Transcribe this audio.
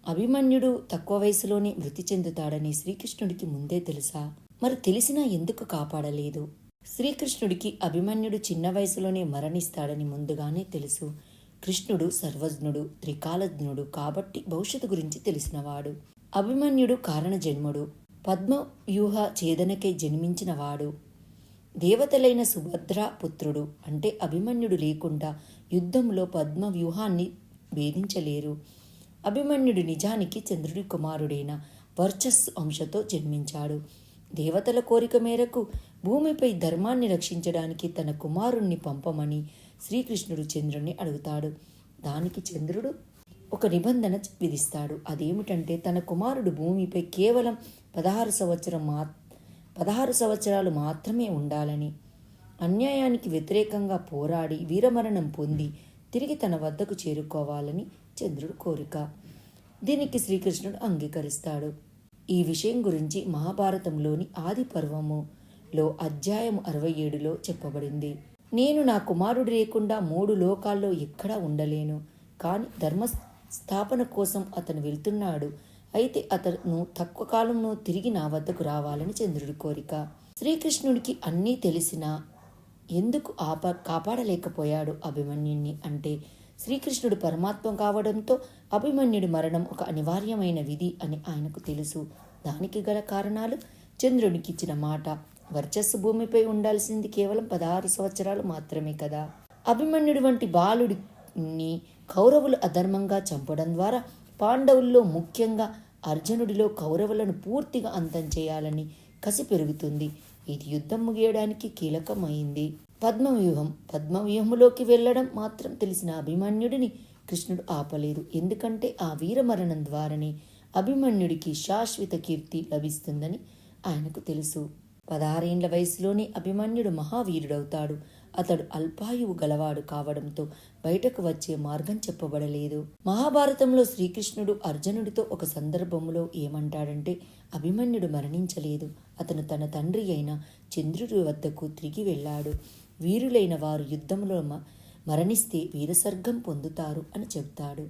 అభిమన్యుడు తక్కువ వయసులోనే మృతి చెందుతాడని శ్రీకృష్ణుడికి ముందే తెలుసా? మరి తెలిసినా ఎందుకు కాపాడలేదు? శ్రీకృష్ణుడికి అభిమన్యుడు చిన్న వయసులోనే మరణిస్తాడని ముందుగానే తెలుసు. కృష్ణుడు సర్వజ్ఞుడు, త్రికాలజ్ఞుడు కాబట్టి భవిష్యత్తు గురించి తెలిసినవాడు. అభిమన్యుడు కారణజన్ముడు, పద్మవ్యూహ ఛేదనకై జన్మించినవాడు. దేవతలైన సుభద్ర పుత్రుడు. అంటే అభిమన్యుడు లేకుండా యుద్ధంలో పద్మవ్యూహాన్ని భేదించలేరు. అభిమన్యుడు నిజానికి చంద్రుడి కుమారుడైన వర్చస్సు అంశతో జన్మించాడు. దేవతల కోరిక మేరకు భూమిపై ధర్మాన్ని రక్షించడానికి తన కుమారుణ్ణి పంపమని శ్రీకృష్ణుడు చంద్రుణ్ణి అడుగుతాడు. దానికి చంద్రుడు ఒక నిబంధన విధిస్తాడు. అదేమిటంటే తన కుమారుడు భూమిపై కేవలం 16 సంవత్సరాలు మాత్రమే ఉండాలని, అన్యాయానికి వ్యతిరేకంగా పోరాడి వీరమరణం పొంది తిరిగి తన వద్దకు చేరుకోవాలని చంద్రుడు కోరిక. దీనికి శ్రీకృష్ణుడు అంగీకరిస్తాడు. ఈ విషయం గురించి మహాభారతంలోని ఆది పర్వములో అధ్యాయం 67లో చెప్పబడింది. నేను నా కుమారుడు లేకుండా 3 లోకాల్లో ఎక్కడా ఉండలేను. కానీ ధర్మ స్థాపన కోసం అతను వెళ్తున్నాడు. అయితే అతను తక్కువ కాలంలో తిరిగి నా వద్దకు రావాలని చంద్రుడి కోరిక. శ్రీకృష్ణుడికి అన్నీ తెలిసినా ఎందుకు కాపాడలేకపోయాడు అభిమన్యుణ్ణి? అంటే శ్రీకృష్ణుడు పరమాత్మ కావడంతో అభిమన్యుడి మరణం ఒక అనివార్యమైన విధి అని ఆయనకు తెలుసు. దానికి గల కారణాలు చంద్రునికి ఇచ్చిన మాట. వర్చస్సు భూమిపై ఉండాల్సింది కేవలం 16 సంవత్సరాలు మాత్రమే కదా. అభిమన్యుడి వంటి బాలుడిని కౌరవులు అధర్మంగా చంపడం ద్వారా పాండవుల్లో ముఖ్యంగా అర్జునుడిలో కౌరవులను పూర్తిగా అంతం చేయాలని కసి పెరుగుతుంది. ఇది యుద్ధం ముగియడానికి కీలకమైంది. పద్మవ్యూహంలోకి వెళ్లడం మాత్రం తెలిసిన అభిమన్యుడిని కృష్ణుడు ఆపలేదు. ఎందుకంటే ఆ వీరమరణం ద్వారానే అభిమన్యుడికి శాశ్వత కీర్తి లభిస్తుందని ఆయనకు తెలుసు. 16 ఏళ్ల వయసులోనే అభిమన్యుడు మహావీరుడవుతాడు. అతడు అల్పాయువు గలవాడు కావడంతో బయటకు వచ్చే మార్గం చెప్పబడలేదు. మహాభారతంలో శ్రీకృష్ణుడు అర్జునుడితో ఒక సందర్భంలో ఏమంటాడంటే, అభిమన్యుడు మరణించలేదు. అతను తన తండ్రి అయిన చంద్రుడి వద్దకు తిరిగి వెళ్ళాడు. వీరులైన వారు యుద్ధంలో మరణిస్తే వీరస్వర్గం పొందుతారు అని చెబుతాడు.